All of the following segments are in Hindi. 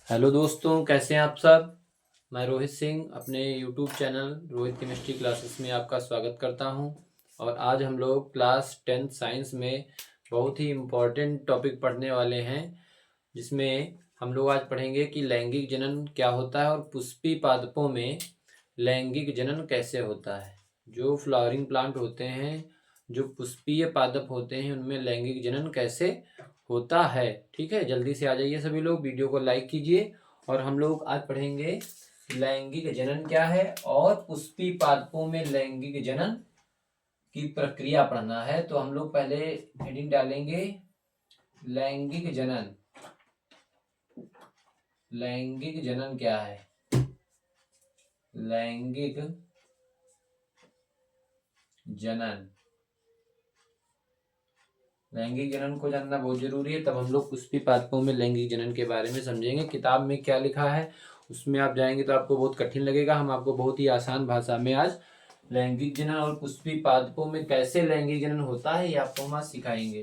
हेलो दोस्तों, कैसे हैं आप सब। मैं रोहित सिंह अपने YouTube channel Rohit chemistry classes में आपका स्वागत करता हूं। और आज हम लोग क्लास 10th साइंस में बहुत ही इम्पोर्टेंट टॉपिक पढ़ने वाले हैं, जिसमें हम लोग आज पढ़ेंगे कि लैंगिक जनन क्या होता है और पुष्पी पादपों में लैंगिक जनन कैसे होता है। जो फ्लावरिंग प्लांट होते हैं, जो पुष्पीय पादप होते हैं, उनमें लैंगिक जनन कैसे होता है। ठीक है, जल्दी से आ जाइए सभी लोग, वीडियो को लाइक कीजिए। और हम लोग आज पढ़ेंगे लैंगिक जनन क्या है और पुष्पी पादपों में लैंगिक जनन की प्रक्रिया पढ़ना है। तो हम लोग पहले हेडिंग डालेंगे लैंगिक जनन। लैंगिक जनन क्या है? लैंगिक जनन, लैंगिक जनन को जानना बहुत जरूरी है, तब हम लोग पुष्पी पादपों में लैंगिक जनन के बारे में समझेंगे। किताब में क्या लिखा है उसमें आप जाएंगे तो आपको बहुत कठिन लगेगा। हम आपको बहुत ही आसान भाषा में आज लैंगिक जनन और पुष्पी पादपों में कैसे लैंगिक जनन होता है ये आपको हम आज सिखाएंगे।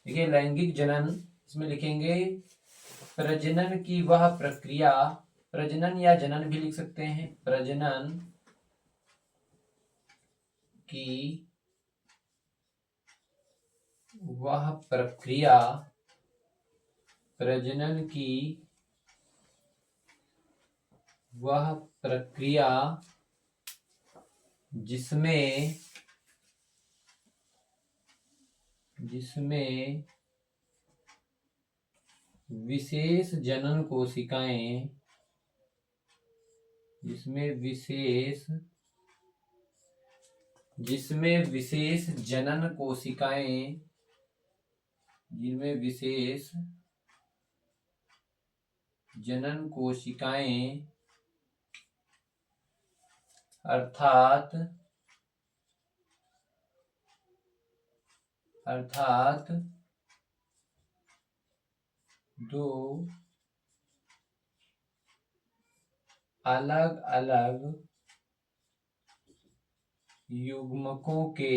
देखिए, लैंगिक जनन इसमें लिखेंगे प्रजनन की वह प्रक्रिया, प्रजनन या जनन भी लिख सकते हैं, प्रजनन की वह प्रक्रिया, प्रजनन की वह प्रक्रिया जिसमें विशेष जनन कोशिकाएं, जिसमें विशेष जनन कोशिकाएं, जिनमें विशेष जनन कोशिकाएं अर्थात दो अलग अलग युग्मकों के,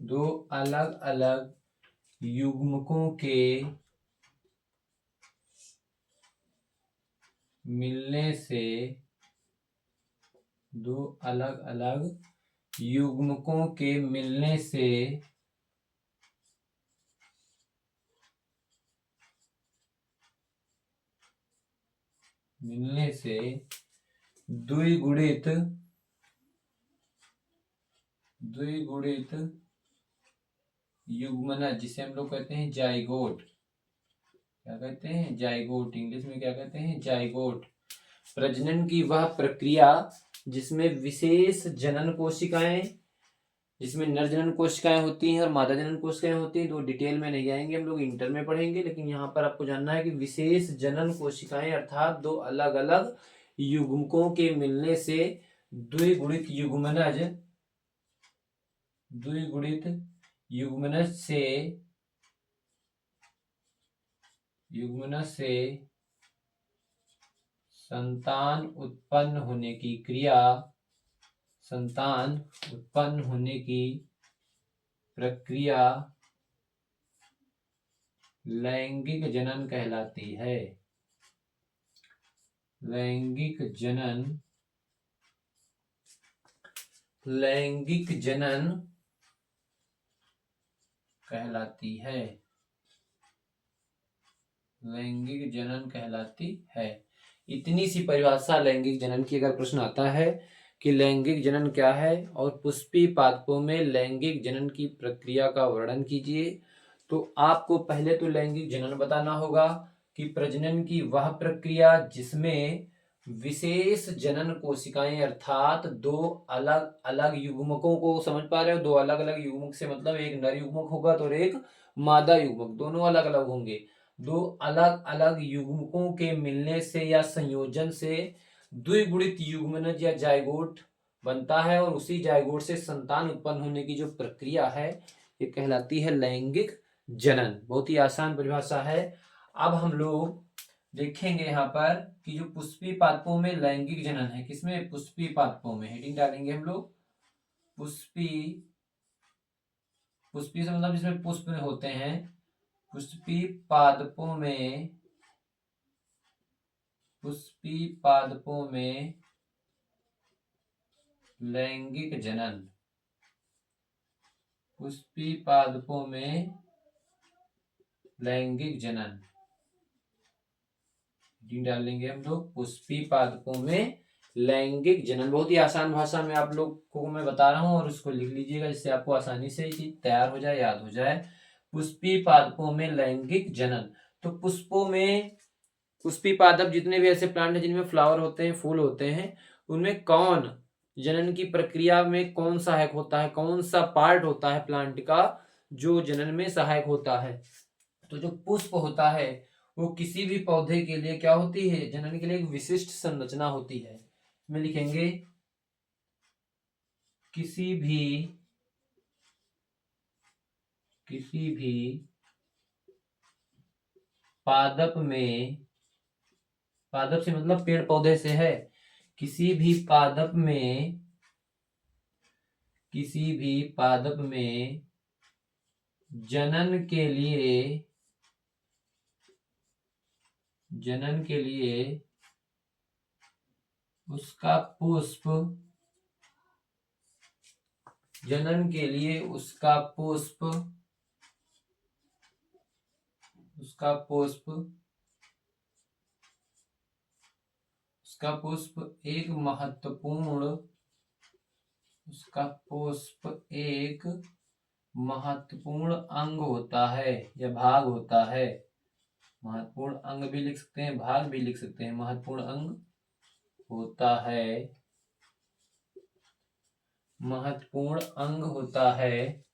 दो अलग अलग युग्मकों के मिलने से, दो अलग अलग युग्मकों के मिलने से द्विगुणित युग्मनज, जिसे हम लोग कहते हैं जाइगोट। क्या कहते हैं? जाइगोट। इंग्लिश में क्या कहते हैं? जाइगोट। प्रजनन की वह प्रक्रिया जिसमें विशेष जनन कोशिकाएं, जिसमें नर जनन कोशिकाएं होती हैं और मादा जनन कोशिकाएं होती हैं। तो डिटेल में नहीं जाएंगे, हम लोग इंटर में पढ़ेंगे, लेकिन यहाँ पर आपको जानना है कि विशेष जनन कोशिकाएं अर्थात दो अलग अलग युग्मकों के मिलने से द्विगुणित युग्मनज से संतान उत्पन्न होने की क्रिया, संतान उत्पन्न होने की प्रक्रिया लैंगिक जनन कहलाती है। लैंगिक जनन कहलाती है। लैंगिक जनन कहलाती है। इतनी सी परिभाषा लैंगिक जनन की अगर प्रश्न आता है कि लैंगिक जनन क्या है और पुष्पी पादपों में लैंगिक जनन की प्रक्रिया का वर्णन कीजिए, तो आपको पहले तो लैंगिक जनन बताना होगा कि प्रजनन की वह प्रक्रिया जिसमें विशेष जनन कोशिकाएं अर्थात दो अलग अलग युग्मकों को, समझ पा रहे हो? दो अलग अलग युग्मक से मतलब एक नर युग्मक होगा तो एक मादा युग्मक, दोनों अलग अलग होंगे। दो अलग अलग युग्मकों के मिलने से या संयोजन से द्विगुणित युग्मनज या जाइगोट बनता है, और उसी जाइगोट से संतान उत्पन्न होने की जो प्रक्रिया है ये कहलाती है लैंगिक जनन। बहुत ही आसान परिभाषा है। अब हम लोग देखेंगे यहाँ पर कि जो पुष्पी पादपों में लैंगिक जनन है, किसमें? पुष्पी पादपों में। हेडिंग डालेंगे हम लोग पुष्पी से मतलब जिसमें पुष्प होते हैं, पुष्पी पादपों में पुष्पी पादपों में लैंगिक जनन, पुष्पी पादपों में लैंगिक जनन डाल लेंगे हम लोग। पुष्पी पादपों में लैंगिक जनन, बहुत ही आसान भाषा में आप लोग को मैं बता रहा हूँ और उसको लिख लीजिएगा जिससे आपको आसानी से ये चीज तैयार हो जाए, याद हो जाए। पुष्पी पादपों में लैंगिक जनन, तो पुष्पों में, पुष्पी पादप जितने भी ऐसे प्लांट हैं जिनमें फ्लावर होते हैं, फूल होते हैं, उनमें कौन जनन की प्रक्रिया में कौन सहायक होता है, कौन सा पार्ट होता है प्लांट का जो जनन में सहायक होता है। तो जो पुष्प होता है वो किसी भी पौधे के लिए क्या होती है, जनन के लिए एक विशिष्ट संरचना होती है। में लिखेंगे किसी भी पादप में, पादप से मतलब पेड़ पौधे से है, किसी भी पादप में, किसी भी पादप में जनन के लिए, जनन के लिए उसका पुष्प, जनन के लिए उसका पुष्प, उसका पुष्प, उसका पुष्प एक महत्वपूर्ण, उसका पुष्प एक महत्वपूर्ण अंग होता है या भाग होता है। महत्वपूर्ण अंग भी लिख सकते हैं, भाग भी लिख सकते हैं। महत्वपूर्ण अंग होता है, महत्वपूर्ण अंग होता है।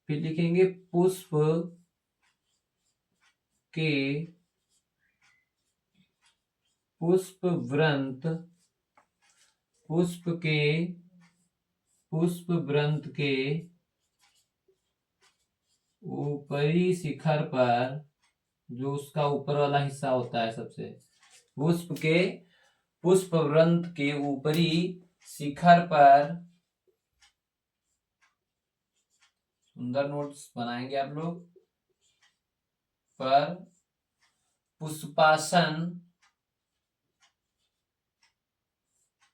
फिर लिखेंगे पुष्प के, पुष्प व्रंत, पुष्प के, पुष्प व्रंत के ऊपरी शिखर पर, जो उसका ऊपर वाला हिस्सा होता है सबसे, पुष्प के, पुष्प व्रंत के ऊपरी शिखर पर, सुंदर नोट्स बनाएंगे आप लोग, पर पुष्पासन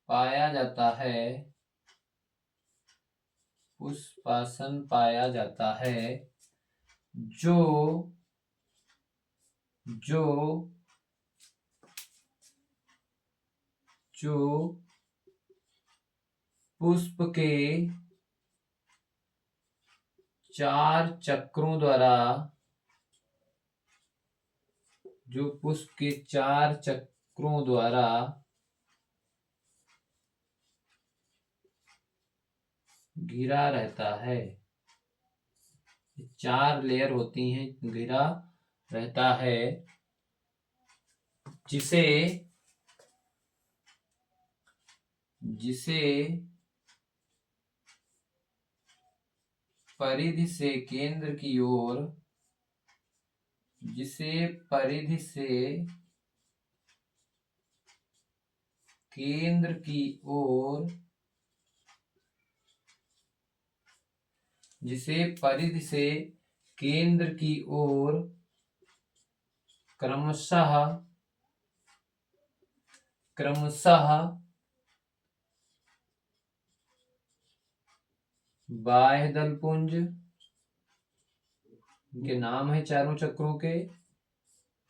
पाया जाता है, पुष्पासन पाया जाता है, जो जो जो पुष्प के 4 चक्रों द्वारा, जो पुष्प के 4 चक्रों द्वारा घिरा रहता है। 4 लेयर होती हैं, घिरा रहता है, जिसे जिसे परिधि से केंद्र की ओर, जिसे परिधि से केंद्र की ओर, जिसे परिधि से केंद्र की ओर क्रमशः बाह्य दलपुंज, इनके नाम है चारों चक्रों के,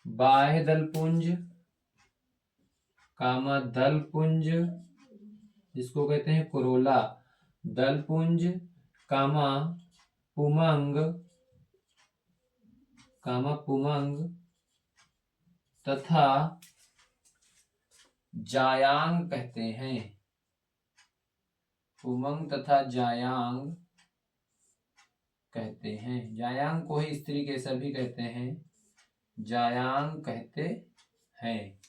बाह्य दलपुंज, कामा दलपुंज जिसको कहते हैं कोरोला, दलपुंज, कामा पुमंग, कामा पुमंग तथा जायांग कहते हैं। पुमंग तथा जायांग कहते हैं। जायांग को ही स्त्री केसर भी कहते हैं, जायांग कहते हैं।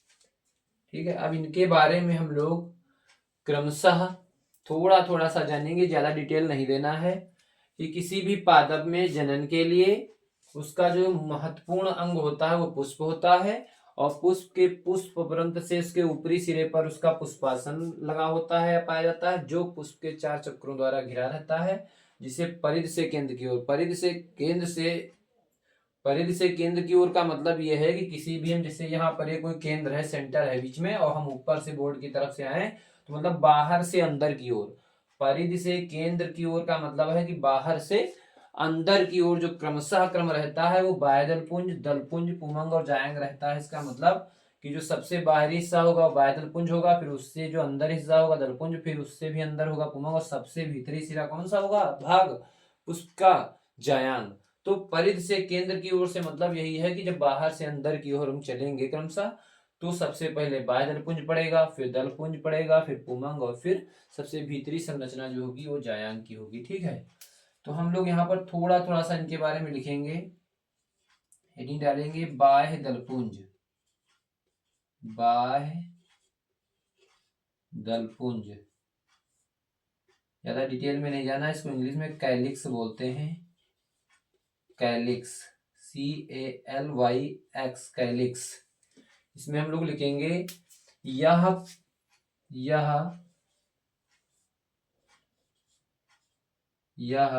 ठीक है, अब इनके बारे में हम लोग क्रमशः थोड़ा थोड़ा सा जानेंगे, ज्यादा डिटेल नहीं देना है। कि किसी भी पादप में जनन के लिए उसका जो महत्वपूर्ण अंग होता है वो पुष्प होता है, और पुष्प के पुष्प व्रंत से उसके ऊपरी सिरे पर उसका पुष्पासन लगा होता है, पाया जाता है, जो पुष्प के 4 चक्रों द्वारा घिरा रहता है, जिसे परिधि से केंद्र की ओर, परिधि से केंद्र से, परिधि से केंद्र की ओर का मतलब यह है कि किसी भी हम जैसे यहाँ पर ये कोई केंद्र है, सेंटर है बीच में, और हम ऊपर से बोर्ड की तरफ से आए तो मतलब बाहर से अंदर की ओर। परिधि से केंद्र की ओर का मतलब है कि बाहर से अंदर की ओर जो क्रमशः क्रम रहता है वो बाह्यदल पुंज, दलपुंज, पुमंग और जायंग रहता है। इसका मतलब कि जो सबसे बाहरी हिस्सा होगा वो बाह्यदल पुंज होगा, फिर उससे जो अंदर हिस्सा होगा दलपुंज, फिर उससे भी अंदर होगा पुमंग, और सबसे भीतरी सिरा कौन सा होगा भाग, उसका जायांग। तो परिधि से केंद्र की ओर से मतलब यही है कि जब बाहर से अंदर की ओर हम चलेंगे क्रमशः, तो सबसे पहले बाह्य दलपुंज पड़ेगा, फिर दलपुंज पड़ेगा, फिर पुमंग, और फिर सबसे भीतरी संरचना जो होगी वो जायांग की होगी। ठीक है, तो हम लोग यहाँ पर थोड़ा थोड़ा सा इनके बारे में लिखेंगे, हेडिंग डालेंगे बाह्य दलपुंज, बाह्य दलपुंज। ज्यादा डिटेल में नहीं जाना, इसको इंग्लिश में कैलिक्स बोलते हैं, कैलिक्स, CALYX, कैलिक्स। इसमें हम लोग लिखेंगे यह यह यह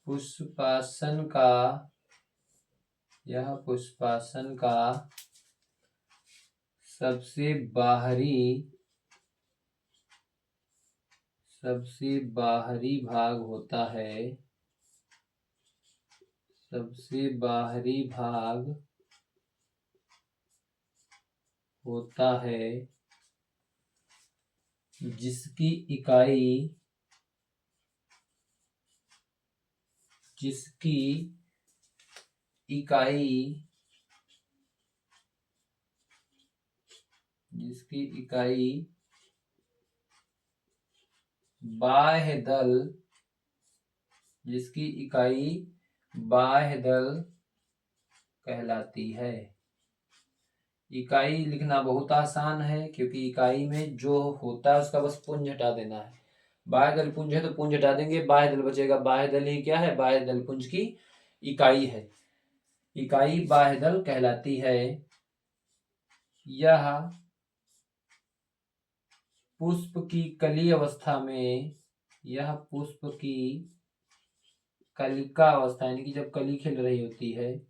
पुष्पासन का, यह पुष्पासन का सबसे बाहरी भाग होता है, सबसे बाहरी भाग होता है, जिसकी इकाई बाह्य दल, जिसकी इकाई बाह्य दल कहलाती है। इकाई लिखना बहुत आसान है, क्योंकि इकाई में जो होता है उसका बस पुंज हटा देना है। बाह्य दल पुंज है तो पुंज हटा देंगे, बाह्य दल बचेगा। बाह्य दल ही क्या है, बाह्य दल पुंज की इकाई है, इकाई बाह्य दल कहलाती है। यह पुष्प की कली अवस्था में, यह पुष्प की कलिका अवस्था यानी कि जब कली खिल रही होती है,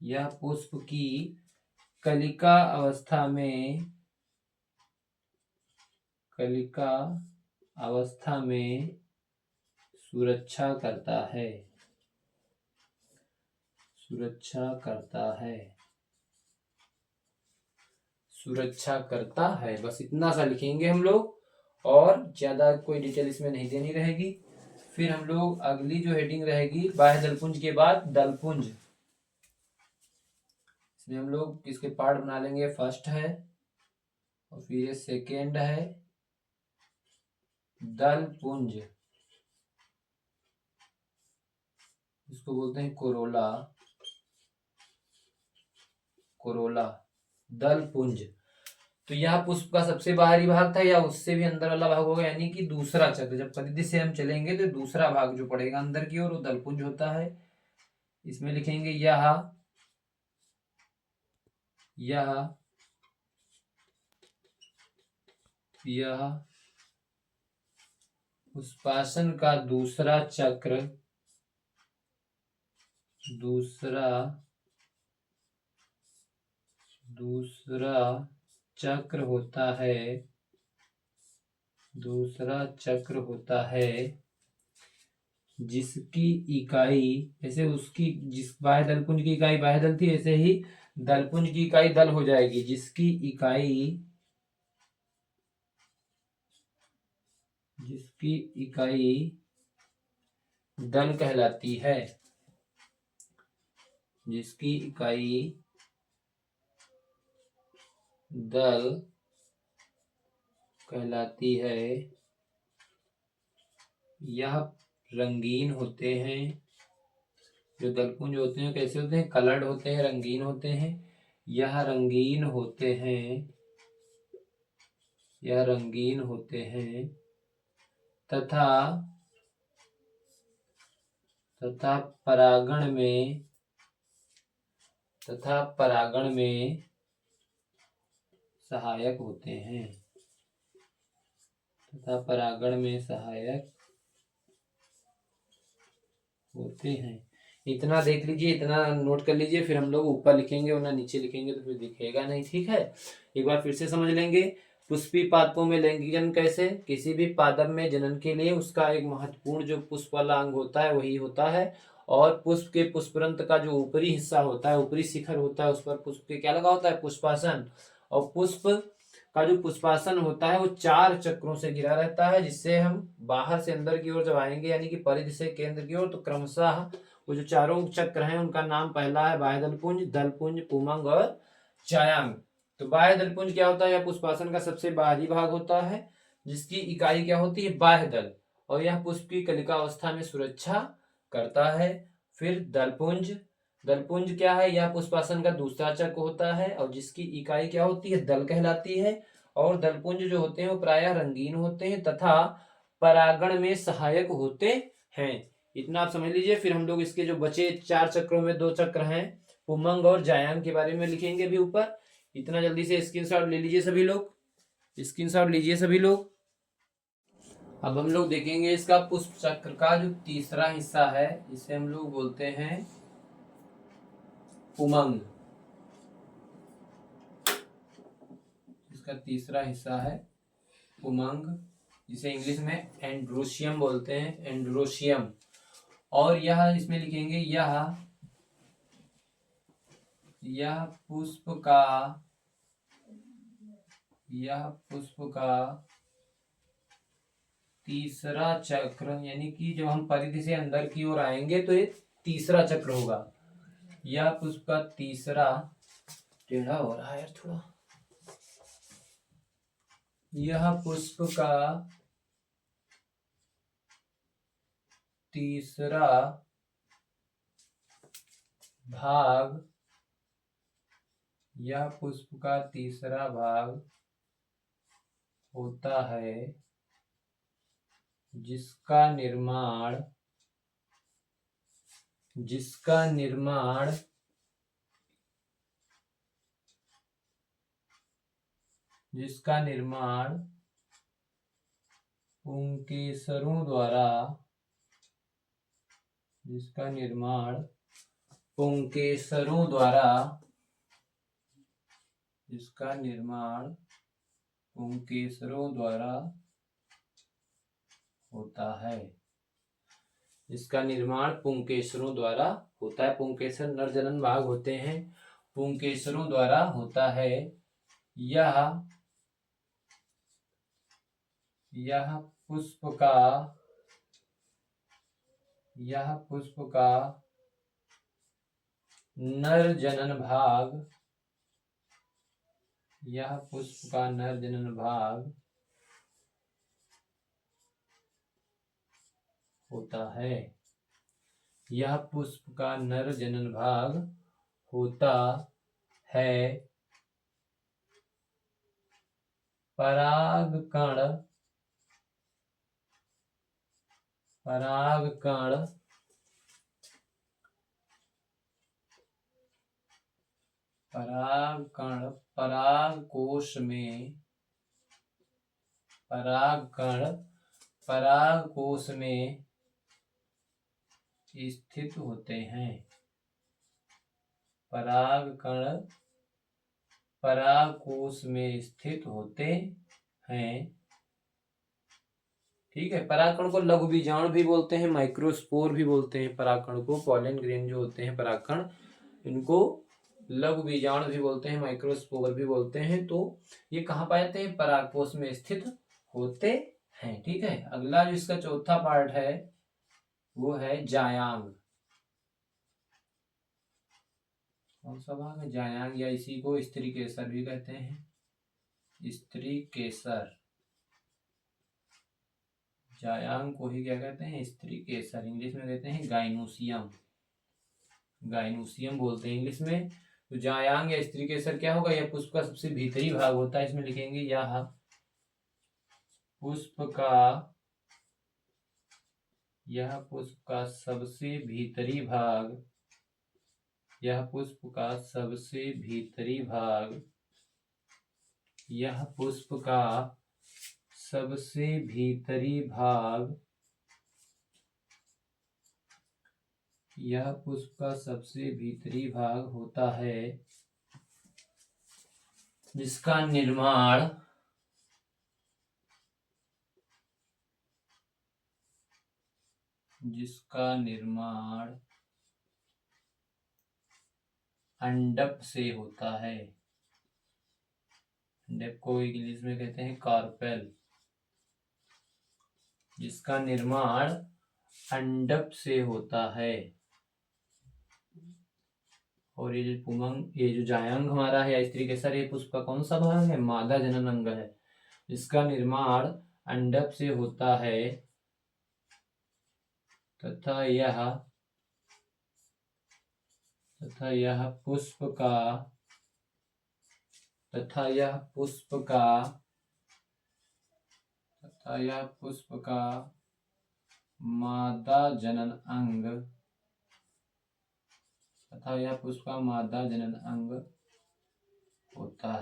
यह पुष्प की कलिका अवस्था में, कलिका अवस्था में सुरक्षा करता है, सुरक्षा करता है, सुरक्षा करता है। बस इतना सा लिखेंगे हम लोग, और ज्यादा कोई डिटेल इसमें नहीं देनी रहेगी। फिर हम लोग अगली जो हेडिंग रहेगी बाह्य दलपुंज के बाद दलपुंज, इसमें हम लोग इसके पार्ट बना लेंगे। फर्स्ट है और फिर ये सेकेंड है, दलपुंज, इसको बोलते हैं कोरोला, कोरोला, दलपुंज। तो यह पुष्प का सबसे बाहरी भाग था, या उससे भी अंदर वाला भाग होगा, यानी कि दूसरा चक्र। जब परिधि से हम चलेंगे तो दूसरा भाग जो पड़ेगा अंदर की ओर वो दलपुंज होता है। इसमें लिखेंगे यह पुष्पासन का दूसरा चक्र, दूसरा चक्र होता है, दूसरा चक्र होता है, जिसकी इकाई, जैसे उसकी जिस बाह्य दलपुंज की इकाई बाह्य दल थी, ऐसे ही दलपुंज की इकाई दल हो जाएगी, जिसकी इकाई दल कहलाती है, जिसकी इकाई दल कहलाती है। यह रंगीन होते हैं, जो दलपुंज होते हैं कैसे होते हैं, कलर्ड होते हैं, रंगीन होते हैं। यह रंगीन होते हैं, यह रंगीन होते हैं, तथा परागण में सहायक होते हैं, तथा परागण में सहायक होते हैं। इतना देख लीजिए, इतना नोट कर लीजिए, फिर हम लोग ऊपर लिखेंगे वरना नीचे लिखेंगे तो फिर दिखेगा नहीं। ठीक है, एक बार फिर से समझ लेंगे। पुष्पी पादपों में लैंगिक जनन कैसे? किसी भी पादप में जनन के लिए उसका एक महत्वपूर्ण जो पुष्प वाला अंग होता है वही होता है, और पुष्प के पुष्परंत का जो ऊपरी हिस्सा होता है, ऊपरी शिखर होता है, उस पर पुष्प के क्या लगा होता है? पुष्पासन। और पुष्प का जो पुष्पासन होता है वो 4 चक्रों से घिरा रहता है, जिससे हम बाहर से अंदर की ओर जब आएंगे यानी कि परिधि से केंद्र की ओर, तो क्रमशः वो जो चारों चक्र हैं उनका नाम पहला है बाह्य दलपुंज, दलपुंज, पुमंग और जायांग। तो बाह्य दलपुंज क्या होता है? यह पुष्पासन का सबसे बाहरी भाग होता है, जिसकी इकाई क्या होती है? बाह्य दल, और यह पुष्प की कलिका अवस्था में सुरक्षा करता है। फिर दलपुंज, दलपुंज क्या है? यह पुष्पासन का दूसरा चक्र होता है और जिसकी इकाई क्या होती है? दल कहलाती है। और दलपुंज जो होते हैं वो प्रायः रंगीन होते हैं तथा परागण में सहायक होते हैं। इतना आप समझ लीजिए। फिर हम लोग इसके जो बचे 4 चक्रों में 2 चक्र हैं पुमंग और जायांग के बारे में लिखेंगे भी ऊपर। इतना जल्दी से स्क्रीनशॉट ले लीजिए सभी लोग, स्क्रीनशॉट लीजिए सभी लोग। अब हम लोग देखेंगे इसका पुष्प चक्र का जो तीसरा हिस्सा है, इसे हम लोग बोलते हैं पुमंग। इसका तीसरा हिस्सा है पुमंग, जिसे इंग्लिश में एंड्रोशियम बोलते हैं, एंड्रोशियम। और यह इसमें लिखेंगे यह पुष्प का तीसरा चक्र, यानी कि जब हम परिधि से अंदर की ओर आएंगे तो ये तीसरा चक्र होगा। यह पुष्प का तीसरा, टेढ़ा हो रहा है यार थोड़ा। यह पुष्प का तीसरा भाग, यह पुष्प का तीसरा भाग होता है जिसका निर्माण पुंकेसरों द्वारा होता है। इसका निर्माण पुंकेसरों द्वारा होता है। पुंकेसर नर जनन भाग होते हैं, पुंकेसरों द्वारा होता है। यह पुष्प का नर जनन भाग होता है। यह पुष्प का नर जनन भाग होता है। परागकण परागकोश में स्थित होते हैं। परागकण परागकोश में स्थित होते हैं। ठीक है, परागकण को लघु बीजाणु भी बोलते हैं, माइक्रोस्पोर भी बोलते हैं। परागकण को पॉलन ग्रेन जो होते हैं परागकण, इनको लघु बीजाणु भी बोलते हैं, माइक्रोस्पोर भी बोलते हैं। तो ये कहाँ पाए जाते हैं? परागकोश में स्थित होते हैं। ठीक है, अगला जो इसका चौथा पार्ट है वो है जायांग। कौन सा भाग है? जायांग, या इसी को स्त्री केसर भी कहते हैं। स्त्री केसर, जायांग को ही क्या कहते हैं? स्त्री केसर। इंग्लिश में कहते हैं गाइनोसियम बोलते हैं इंग्लिश में। तो जायांग या स्त्री केसर क्या होगा? यह पुष्प का सबसे भीतरी भाग होता है। इसमें लिखेंगे यह पुष्प का सबसे भीतरी भाग, यह पुष्प का सबसे भीतरी भाग यह पुष्प का सबसे भीतरी भाग होता है जिसका निर्माण अंडप से होता है। अंडप को इंग्लिश में कहते हैं कार्पेल। जिसका निर्माण अंडप से होता है। और ये जो पुमंग, ये जो जायंग हमारा है या स्त्री केसर, ये पुष्प का कौन सा भाग है? मादा जनन अंग है। जिसका निर्माण अंडप से होता है तथा यह पुष्प का मादा जनन अंग होता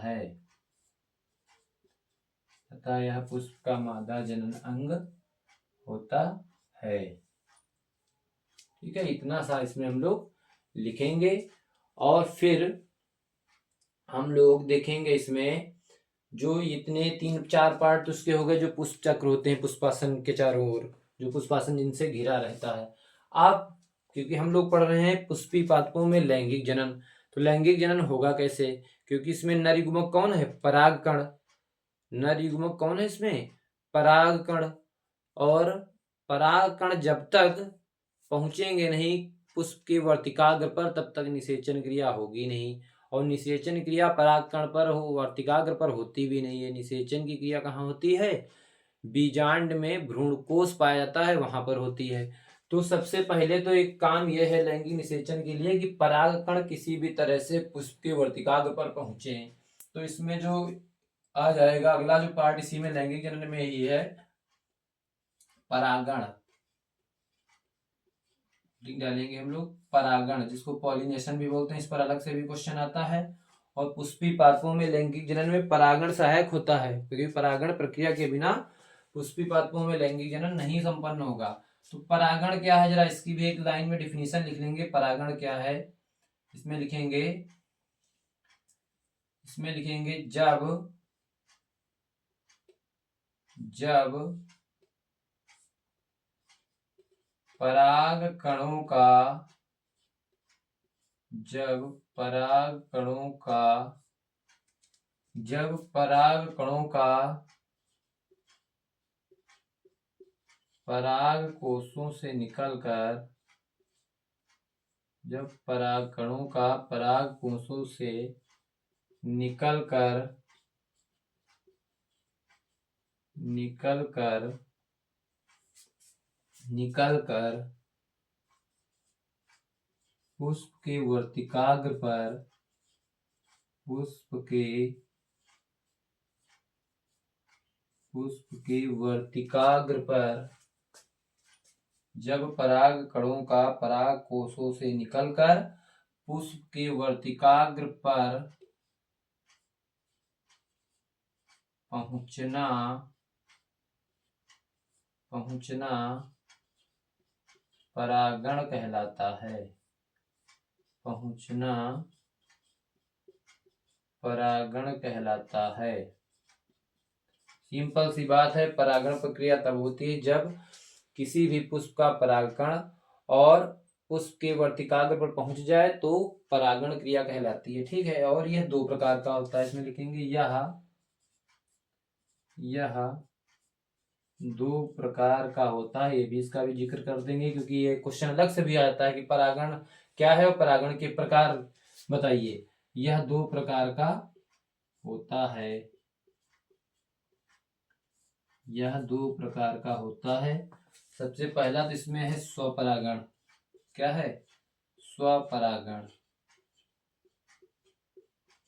है। ठीक है, इतना सा इसमें हम लोग लिखेंगे और फिर हम लोग देखेंगे इसमें जो इतने 3-4 पार्ट उसके हो गए जो पुष्प चक्र होते हैं पुष्पासन के चारों ओर, जो पुष्पासन जिनसे घिरा रहता है। आप क्योंकि हम लोग पढ़ रहे हैं पुष्पी पादपों में लैंगिक जनन, तो लैंगिक जनन होगा कैसे? क्योंकि इसमें नर युग्मक कौन है? परागकण। नर युग्मक कौन है इसमें? परागकण। और परागकण जब तक पहुंचेंगे नहीं पुष्प के वर्तिकाग्र पर तब तक निषेचन क्रिया होगी नहीं। और निषेचन क्रिया परागकण पर हो, वर्तिकाग्र पर होती भी नहीं है। निषेचन की क्रिया कहाँ होती है? बीजांड में भ्रूणकोश पाया जाता है, वहां पर होती है। तो सबसे पहले तो एक काम यह है लैंगिक निषेचन के लिए कि परागकण किसी भी तरह से पुष्प के वर्तिकाग्र पर पहुंचे। तो इसमें जो आ जाएगा अगला जो पार्ट इसी में लैंगिक जनन में ही है, परागण। लिख डालेंगे हम लोग परागण, जिसको पॉलिनेशन भी बोलते हैं। इस पर अलग से भी क्वेश्चन आता है। और पुष्पी पादपों में लैंगिक जनन में परागण सहायक होता है, क्योंकि परागण प्रक्रिया के बिना पुष्पी पादपों में लैंगिक जनन नहीं संपन्न होगा। तो परागण क्या है, जरा इसकी भी एक लाइन में डिफिनीशन लिख लेंगे। परागण क्या है? इसमें लिखेंगे जब पराग कणों का पराग कोषों से निकलकर पुष्प के वर्तिकाग्र पर जब पराग कणों का पराग कोषों से निकलकर पुष्प के वर्तिकाग्र पर पहुंचना परागण कहलाता है। सिंपल सी बात है। परागण प्रक्रिया तब होती है जब किसी भी पुष्प का परागकण और पुष्प के वर्तिकाग्र पर पहुंच जाए तो परागण क्रिया कहलाती है। ठीक है, और यह 2 प्रकार का होता है। इसमें लिखेंगे यह 2 प्रकार का होता है। ये भी, इसका भी जिक्र कर देंगे क्योंकि ये क्वेश्चन अलग से भी आता है कि परागण क्या है और परागण के प्रकार बताइए। यह 2 प्रकार का होता है। सबसे पहला तो इसमें है स्वपरागण। क्या है?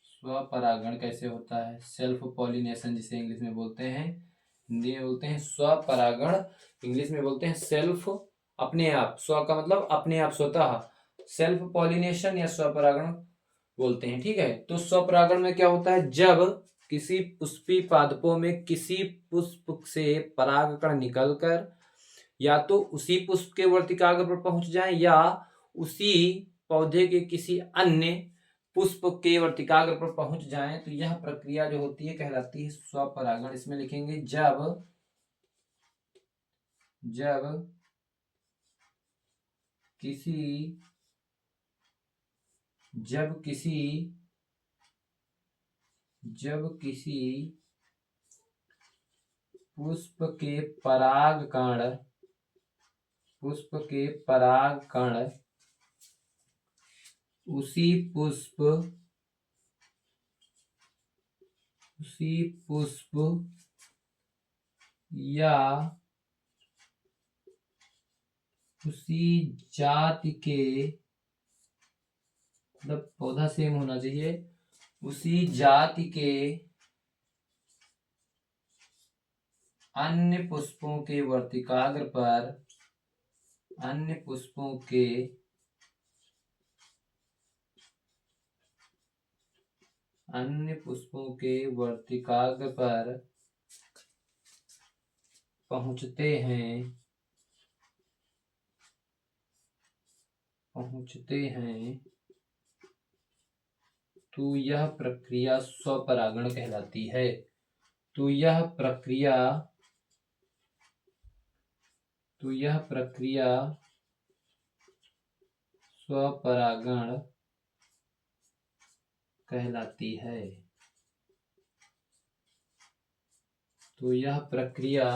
स्वपरागण कैसे होता है? सेल्फ पॉलिनेशन, जिसे इंग्लिश में बोलते हैं, हिंदी में बोलते हैं स्वपरागण, इंग्लिश में बोलते हैं सेल्फ, अपने आप। स्व का मतलब अपने आप, स्वतः। सेल्फ पॉलिनेशन या स्वपरागण बोलते हैं। ठीक है, तो स्वपरागण में क्या होता है? जब किसी पुष्पी पादपों में किसी पुष्प से परागकण निकलकर या तो उसी पुष्प के वर्तिकाग्र पर पहुंच जाए या उसी पौधे के किसी अन्य पुष्प के वर्तिकाग्र पर पहुंच जाएं तो यह प्रक्रिया जो होती है कहलाती है स्वपरागण। इसमें लिखेंगे जब किसी पुष्प के परागकण उसी पुष्प या उसी जाति के, मतलब पौधा सेम होना चाहिए, उसी जाति के अन्य पुष्पों के वर्तिकाग्र पर पहुंचते हैं तो यह प्रक्रिया स्वपरागण कहलाती है। तो यह प्रक्रिया स्वपरागण कहलाती है। तो यह प्रक्रिया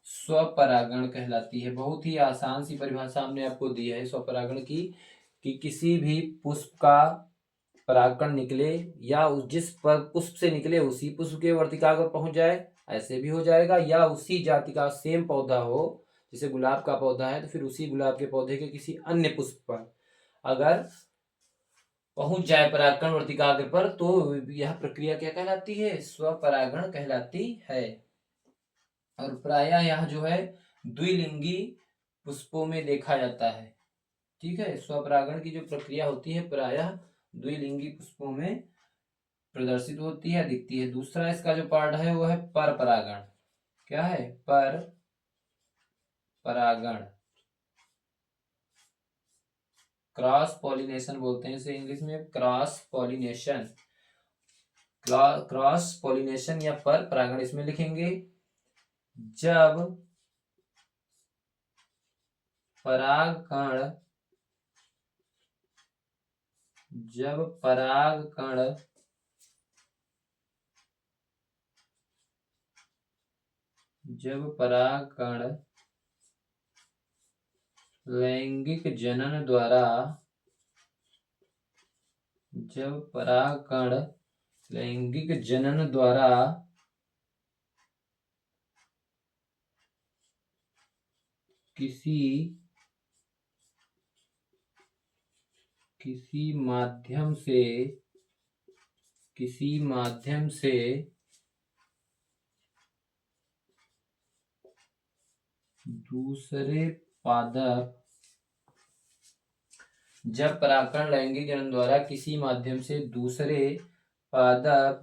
स्वपरागण कहलाती है। बहुत ही आसान सी परिभाषा हमने आपको दी है स्वपरागण की, कि किसी भी पुष्प का परागकण निकले या जिस पर पुष्प से निकले उसी पुष्प के वर्तिकाग्र पहुंच जाए, ऐसे भी हो जाएगा, या उसी जाति का सेम पौधा हो, जैसे गुलाब का पौधा है तो फिर उसी गुलाब के पौधे के किसी अन्य पुष्प पर अगर पहुंच जाए परागकण वर्तिकाग्र पर तो यह प्रक्रिया क्या कहलाती है? स्वपरागण कहलाती है। और प्रायः यह जो है द्विलिंगी पुष्पों में देखा जाता है। ठीक है, स्वपरागण की जो प्रक्रिया होती है प्रायः द्विलिंगी पुष्पों में प्रदर्शित होती है, दिखती है। दूसरा इसका जो पार्ट है वो है पर परागण। क्या है? पर परागण, क्रॉस पॉलिनेशन बोलते हैं इसे इंग्लिश में, क्रॉस पॉलिनेशन या पर परागण। इसमें लिखेंगे जब परागकण लैंगिक जनन द्वारा किसी माध्यम से दूसरे पादप, जब परागकण लैंगिक जनन द्वारा किसी माध्यम से दूसरे पादप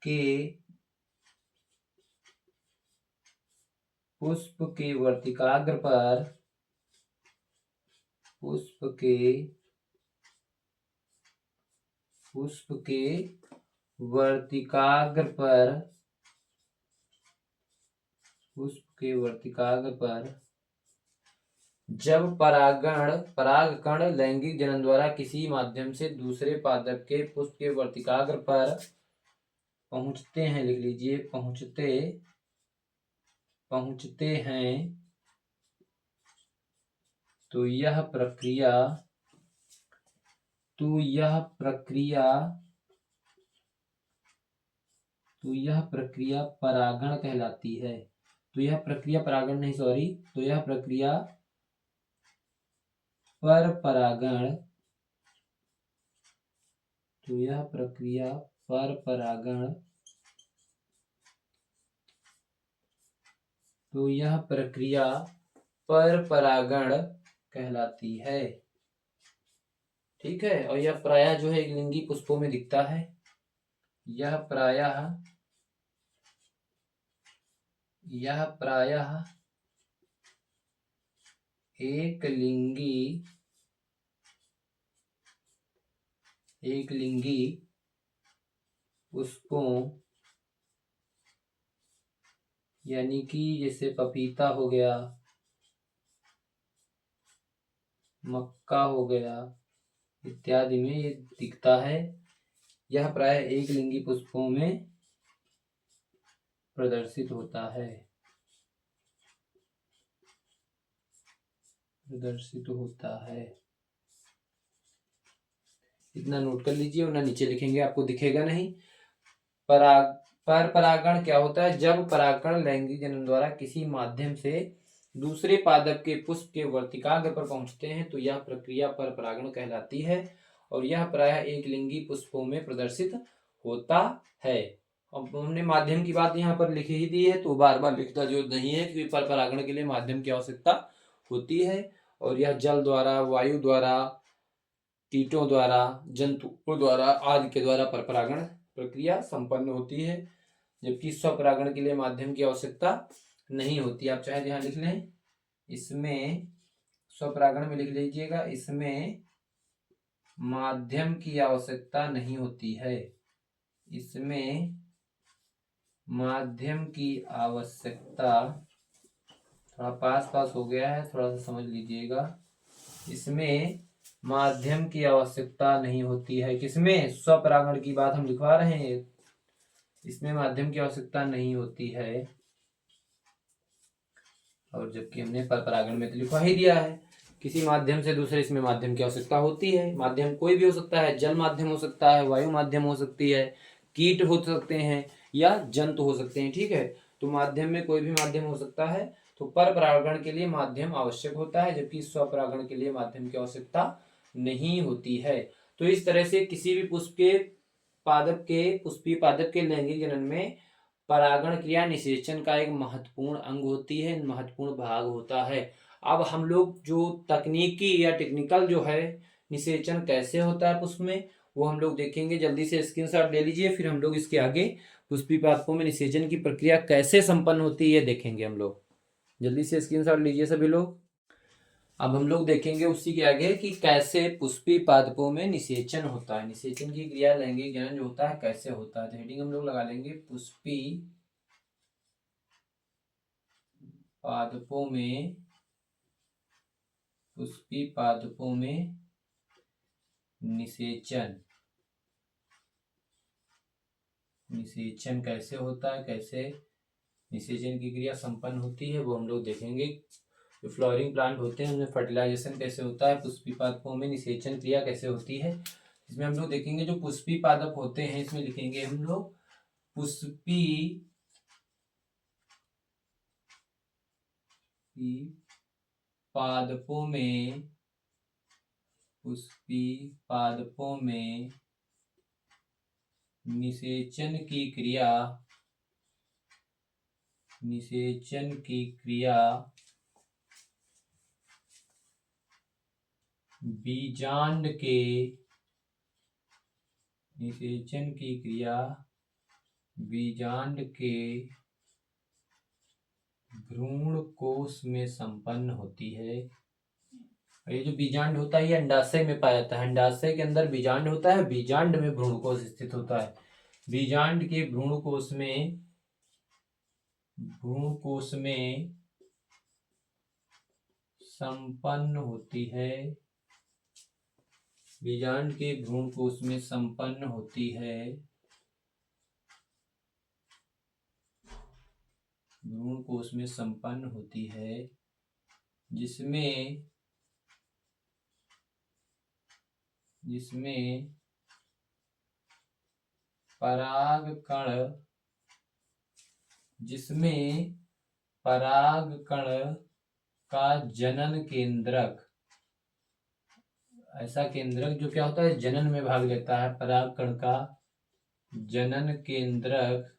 के पुष्प के वर्तिकाग्र पर जब परागकण लैंगिक जनन द्वारा किसी माध्यम से दूसरे पादप के पुष्प के वर्तिकाग्र पर पहुंचते हैं, लिख लीजिए, पहुंचते हैं, तो यह प्रक्रिया परागण कहलाती है। तो यह प्रक्रिया परागण नहीं, सॉरी, तो यह प्रक्रिया पर परागण कहलाती है। ठीक है, और यह प्रायः जो है एक लिंगी पुष्पों में दिखता है। यह प्रायः एकलिंगी पुष्पों, यानी कि जैसे पपीता हो गया, मक्का हो गया इत्यादि में ये दिखता है। यह प्राय एकलिंगी पुष्पों में प्रदर्शित होता है। इतना नोट कर लीजिए, वरना नीचे लिखेंगे आपको दिखेगा नहीं। परागण क्या होता है? जब परागकण लैंगिक जनन द्वारा किसी माध्यम से दूसरे पादप के पुष्प के वर्तिकाग्र पर पहुंचते हैं तो यह प्रक्रिया परपरागण कहलाती है और यह प्रायः एकलिंगी पुष्पों में प्रदर्शित होता है। अब हमने माध्यम की बात यहाँ पर लिख ही दी है तो बार बार लिखना जरूरत नहीं है, क्योंकि परपरागण के लिए माध्यम की आवश्यकता होती है और यह जल द्वारा, वायु द्वारा, कीटों द्वारा, जंतुओं द्वारा आदि के द्वारा परपरागण प्रक्रिया संपन्न होती है, जबकि स्वपरागण के लिए माध्यम की आवश्यकता नहीं होती। आप चाहे यहाँ लिख लें, इसमें स्वपरागण में लिख लीजिएगा, इसमें माध्यम की आवश्यकता नहीं होती है। इसमें माध्यम की आवश्यकता, थोड़ा पास हो गया है, थोड़ा सा समझ लीजिएगा। इसमें माध्यम की आवश्यकता नहीं होती है। किसमें? स्वपरागण की बात हम लिखवा रहे हैं, इसमें माध्यम की आवश्यकता नहीं होती है। और जबकि हमने परपरागण में तो लिखवा ही दिया है, किसी माध्यम से दूसरे इसमें माध्यम की आवश्यकता होती है। माध्यम कोई भी हो सकता है, जल माध्यम हो सकता है, वायु माध्यम हो सकती है, कीट हो सकते हैं या जंतु हो सकते हैं। ठीक है, तो माध्यम में कोई भी माध्यम हो सकता है। तो परपरागण के लिए माध्यम आवश्यक होता है, जबकि स्वपरागण के लिए माध्यम की आवश्यकता नहीं होती है। तो इस तरह से किसी भी पुष्पीय पादप के लैंगिक जनन में परागण क्रिया निषेचन का एक महत्वपूर्ण अंग होती है, महत्वपूर्ण भाग होता है। अब हम लोग जो तकनीकी या टेक्निकल जो है निषेचन कैसे होता है पुष्प में, वो हम लोग देखेंगे। जल्दी से स्क्रीनशॉट ले लीजिए, फिर हम लोग इसके आगे पुष्पीय पादपों में निषेचन की प्रक्रिया कैसे संपन्न होती है देखेंगे हम लोग। जल्दी से स्क्रीनशॉट लीजिए सभी लोग। अब हम लोग देखेंगे उसी के आगे कि कैसे पुष्पीय पादपों में निषेचन होता है। निषेचन की क्रिया लैंगिक जनन जो होता है कैसे होता है, तो हेडिंग हम लोग लगा लेंगे पुष्पीय पादपों में निषेचन कैसे होता है, कैसे निषेचन की क्रिया संपन्न होती है, वो हम लोग देखेंगे। जो फ्लावरिंग प्लांट होते हैं उनमें फर्टिलाइजेशन कैसे होता है, पुष्पीय पादपों में निषेचन क्रिया कैसे होती है, इसमें हम लोग देखेंगे। जो पुष्पीय पादप होते हैं इसमें लिखेंगे हम लोग पुष्पीय पादपों में निषेचन की क्रिया बीजांड के भ्रूण कोश में संपन्न होती है। ये जो बीजांड होता है ये अंडाशय में पाया जाता है। अंडाशय के अंदर बीजांड होता है, बीजांड में भ्रूण कोश स्थित होता है। बीजांड के भ्रूण कोश में संपन्न होती है। बीजांड के भ्रूण कोश में संपन्न होती है। भ्रूण कोश में संपन्न होती है, जिसमें परागकण का जनन केंद्रक, ऐसा केंद्रक जो क्या होता है जनन में भाग लेता है। परागकण का जनन केंद्रक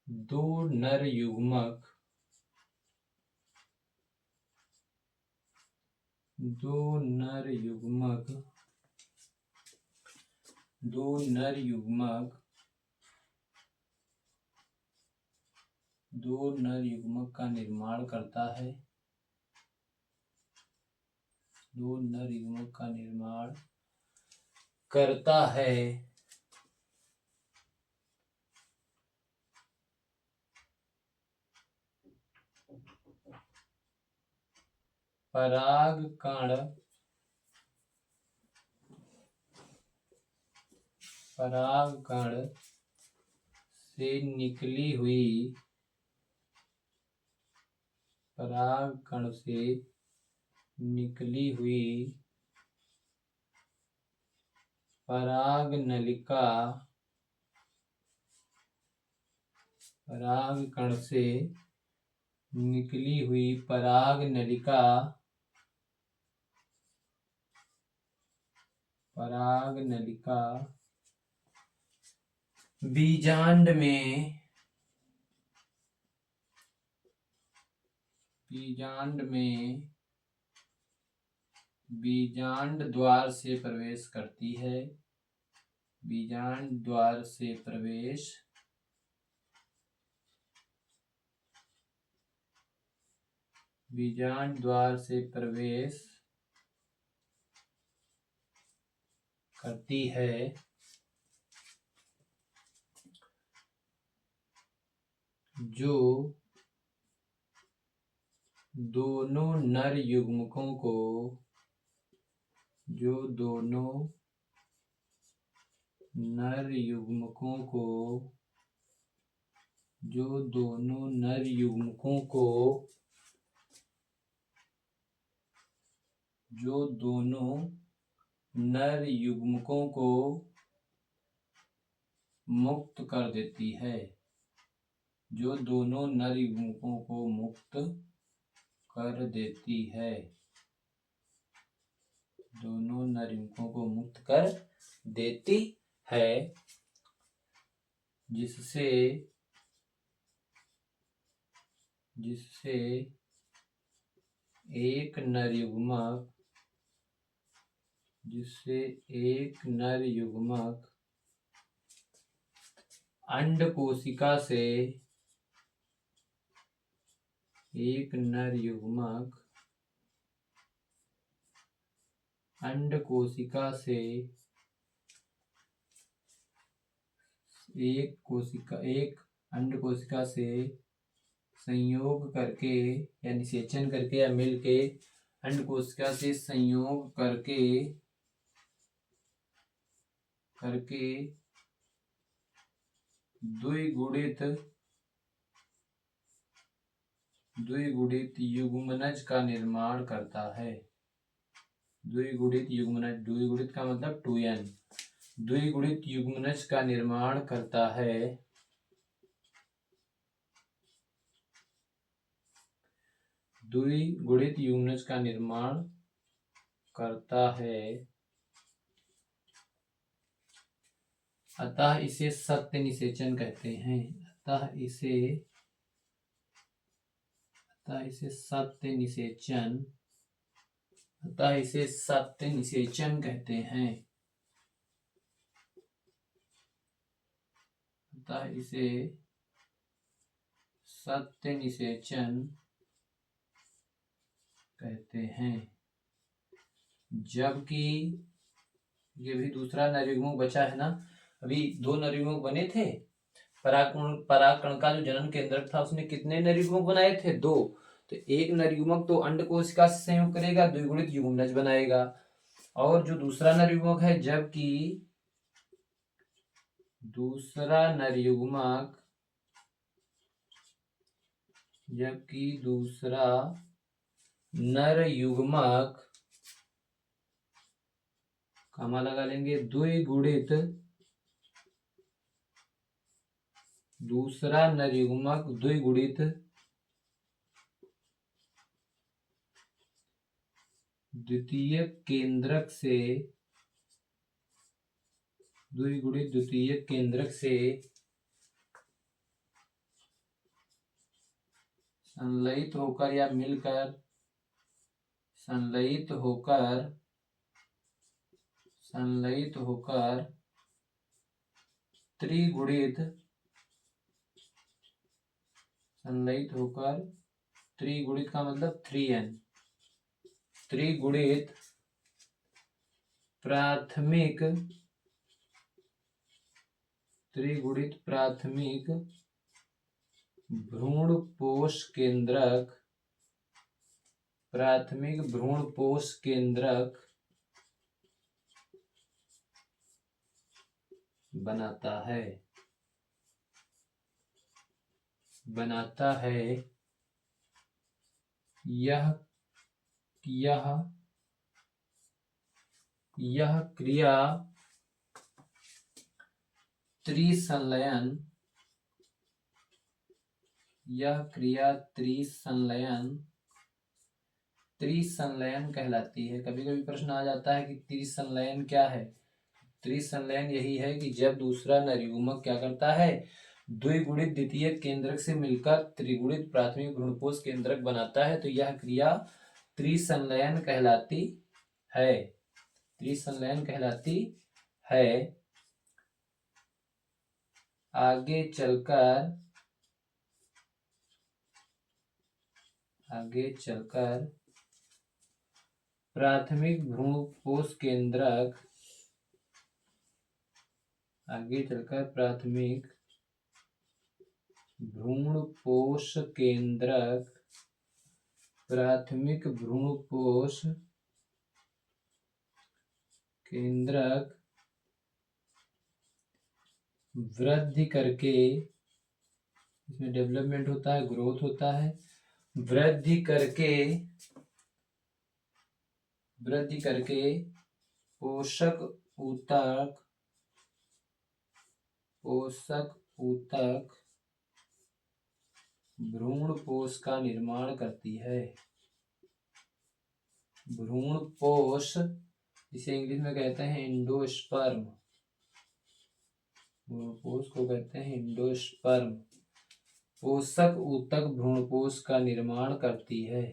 दो नर युग्मक दो नर युग्मक का निर्माण करता है। दो नर युग्मक का निर्माण करता है। परागकण से निकली हुई परागकण से निकली हुई परागनलिका परागकण से निकली हुई परागनलिका बीजांड में बीजांड द्वार से प्रवेश करती है। बीजांड द्वार से प्रवेश करती है। जो दोनों नर युग्मकों को मुक्त कर देती है। जो दोनों नर युग्मकों को मुक्त कर देती है। दोनों नर युग्मकों को मुक्त कर देती है। जिससे एक नर युग्मक अंड कोशिका से एक नर युग्मक अंड कोशिका से संयोग करके या निषेचन करके या मिलके अंड कोशिका से संयोग करके द्विगुणित युग्मनज का निर्माण करता है। द्विगुणित का मतलब 2n। द्विगुणित युग्मनज का निर्माण करता है। द्विगुणित युग्मनज का निर्माण करता है। अतः इसे सत्य निषेचन कहते हैं। अतः इसे सत्य निषेचन कहते हैं। अतः इसे सत्य निषेचन कहते हैं। जबकि ये भी दूसरा नर युग्मक बचा है ना। अभी दो नर युग्मक बने थे। परागकण का जो जनन केंद्रक था उसने कितने नर युग्मक बनाए थे? 2। तो एक नर युग्मक तो अंड कोशिका से संयोग करेगा, द्विगुणित युग्मनज बनाएगा। और जो दूसरा नर युग्मक है, जबकि दूसरा नर युग्मक कमा लगा लेंगे द्विगुणित दूसरा नर युग्मक द्विगुणित द्वितीय केंद्रक से संलयित होकर या मिलकर संलयित होकर त्रिगुणित संलयित होकर त्रिगुणित का मतलब 3n, त्रिगुणित प्राथमिक भ्रूणपोष केंद्रक, प्राथमिक भ्रूणपोष केंद्रक बनाता है। यह क्रिया त्रिसंलयन कहलाती है। कभी कभी प्रश्न आ जाता है कि त्रिसंलयन क्या है। त्रिसंलयन यही है कि जब दूसरा नरयुग्मक क्या करता है, द्विगुणित द्वितीयक केंद्रक से मिलकर त्रिगुणित प्राथमिक भ्रूणपोष केंद्रक बनाता है, तो यह क्रिया त्रिसंलयन कहलाती है। आगे चलकर प्राथमिक भ्रूणपोष केंद्रक वृद्धि करके, इसमें डेवलपमेंट होता है, ग्रोथ होता है, वृद्धि करके पोषक ऊतक भ्रूणपोष का निर्माण करती है। भ्रूणपोष जिसे इंग्लिश में कहते हैं एंडोस्पर्म, भ्रूणपोष को कहते हैं एंडोस्पर्म। पोषक ऊतक भ्रूणपोष का निर्माण करता है।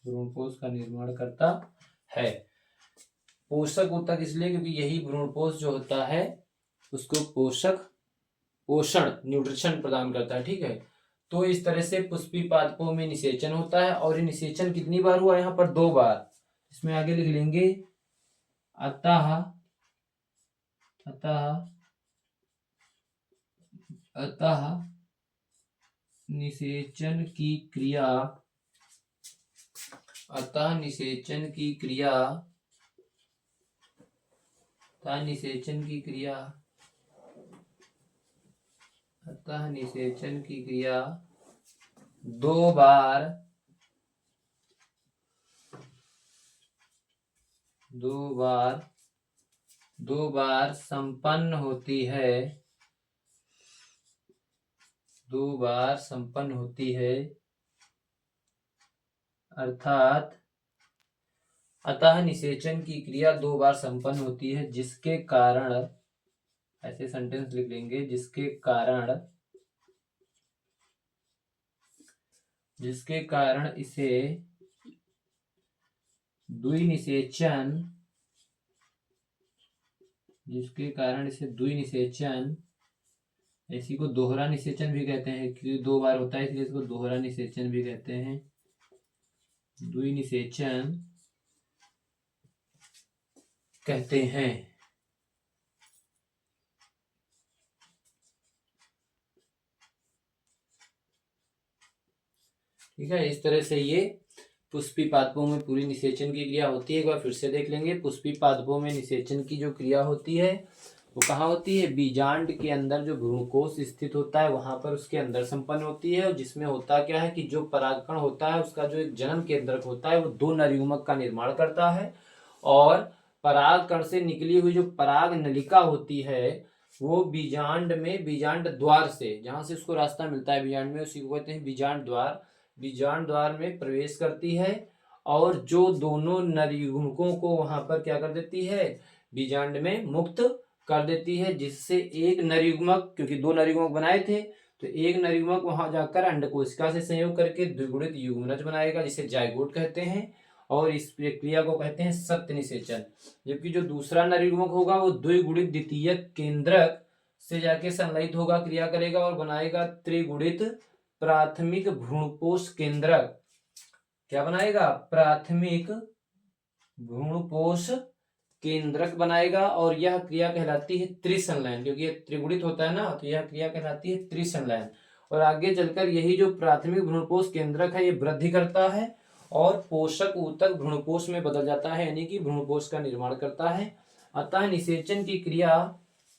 भ्रूणपोष का निर्माण करता है। पोषक ऊतक इसलिए क्योंकि यही भ्रूणपोष जो होता है उसको पोषण न्यूट्रिशन प्रदान करता है। ठीक है, तो इस तरह से पुष्पी पादपों में निषेचन होता है। और ये निषेचन कितनी बार हुआ, यहाँ पर 2 बार। इसमें आगे लिख लेंगे अतः निषेचन की क्रिया 2 बार संपन्न होती है। अर्थात अतः निषेचन की क्रिया 2 बार संपन्न होती है, जिसके कारण, ऐसे सेंटेंस लिख लेंगे, जिसके कारण इसे द्विनिषेचन, इसी को दोहरा निषेचन भी कहते हैं, क्योंकि 2 बार होता है इसलिए इसको दोहरा निषेचन भी कहते हैं। द्विनिषेचन कहते हैं। ठीक है, इस तरह से ये पुष्पी पादपों में पूरी निषेचन की क्रिया होती है। एक बार फिर से देख लेंगे। पुष्पी पादपों में निषेचन की जो क्रिया होती है वो कहाँ होती है, बीजांड के अंदर जो भ्रूणकोष स्थित होता है वहां पर उसके अंदर संपन्न होती है। और जिसमें होता क्या है कि जो परागकण होता है उसका जो एक जनन केंद्रक होता है वो 2 नरयुग्मक का निर्माण करता है। और परागकण से निकली हुई जो पराग नलिका होती है वो बीजांड द्वार से, जहां से उसको रास्ता मिलता है बीजांड में, उसी को कहते हैं बीजांड द्वार में प्रवेश करती है। और जो दोनों नरयुग्मकों को वहां पर क्या कर देती है, बीजांड में मुक्त कर देती है, जिससे एक नरयुग्मक, क्योंकि 2 नरयुग्मक बनाए थे, तो एक नरयुग्मक वहां जाकर अंडकोशिका से संयोग करके द्विगुणित युग्मनज बनाएगा, जिसे जायगोट कहते हैं। और इस प्रक्रिया को कहते हैं सत्य निषेचन। जबकि जो दूसरा नरयुग्मक होगा वो द्विगुणित द्वितीयक केंद्रक से जाके संलयित होगा, क्रिया करेगा और बनाएगा त्रिगुणित प्राथमिक भ्रूणपोष केंद्रक। क्या बनाएगा? प्राथमिक भ्रूणपोष केंद्रक बनाएगा और यह क्रिया कहलाती है त्रिसंलयन, क्योंकि यह त्रिगुणित होता है ना, तो यह क्रिया कहलाती है त्रिसंलयन। और आगे चलकर यही जो प्राथमिक भ्रूणपोष केंद्रक है ये वृद्धि करता है और पोषक ऊतक भ्रूणपोष में बदल जाता है, यानी कि भ्रूणपोष का निर्माण करता है। अतः निषेचन की क्रिया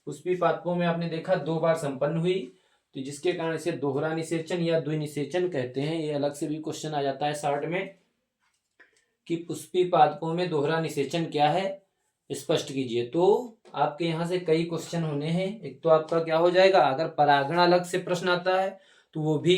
पुष्पी पादपों में आपने देखा 2 बार संपन्न हुई, तो जिसके कारण इसे दोहरा निषेचन या द्विनिषेचन कहते हैं। ये अलग से भी क्वेश्चन आ जाता है शॉर्ट में कि पुष्पी पादपों में दोहरा निषेचन क्या है, स्पष्ट कीजिए। तो आपके यहाँ से कई क्वेश्चन होने हैं। एक तो आपका क्या हो जाएगा, अगर परागण अलग से प्रश्न आता है तो वो भी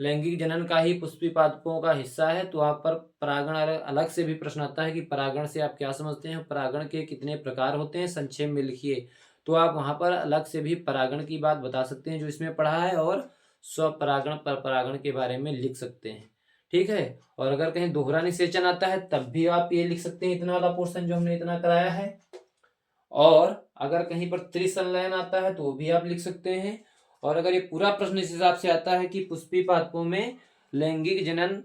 लैंगिक जनन का ही पुष्पी पादपों का हिस्सा है, तो आप पर परागण अलग से भी प्रश्न आता है कि परागण से आप क्या समझते हैं, परागण के कितने प्रकार होते हैं, संक्षेप में लिखिए। तो आप वहां पर अलग से भी परागण की बात बता सकते हैं जो इसमें पढ़ा है, और स्वपरागण परपरागण के बारे में लिख सकते हैं। ठीक है। और अगर कहीं दोहरा निषेचन आता है तब भी आप ये लिख सकते हैं, इतना वाला पोर्शन जो हमने इतना कराया है। और अगर कहीं पर त्रिसंलयन आता है तो भी आप लिख सकते हैं। और अगर ये पूरा प्रश्न इस हिसाब से आता है कि पुष्पी पादपों में लैंगिक जनन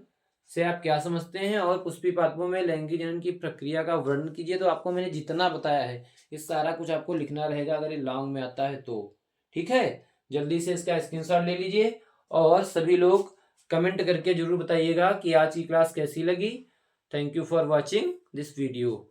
से आप क्या समझते हैं और पुष्पी पादपों में लैंगिक जनन की प्रक्रिया का वर्णन कीजिए, तो आपको मैंने जितना बताया है ये सारा कुछ आपको लिखना रहेगा अगर ये लॉन्ग में आता है तो। ठीक है, जल्दी से इसका स्क्रीनशॉट ले लीजिए और सभी लोग कमेंट करके जरूर बताइएगा कि आज की क्लास कैसी लगी। Thank you for watching this video.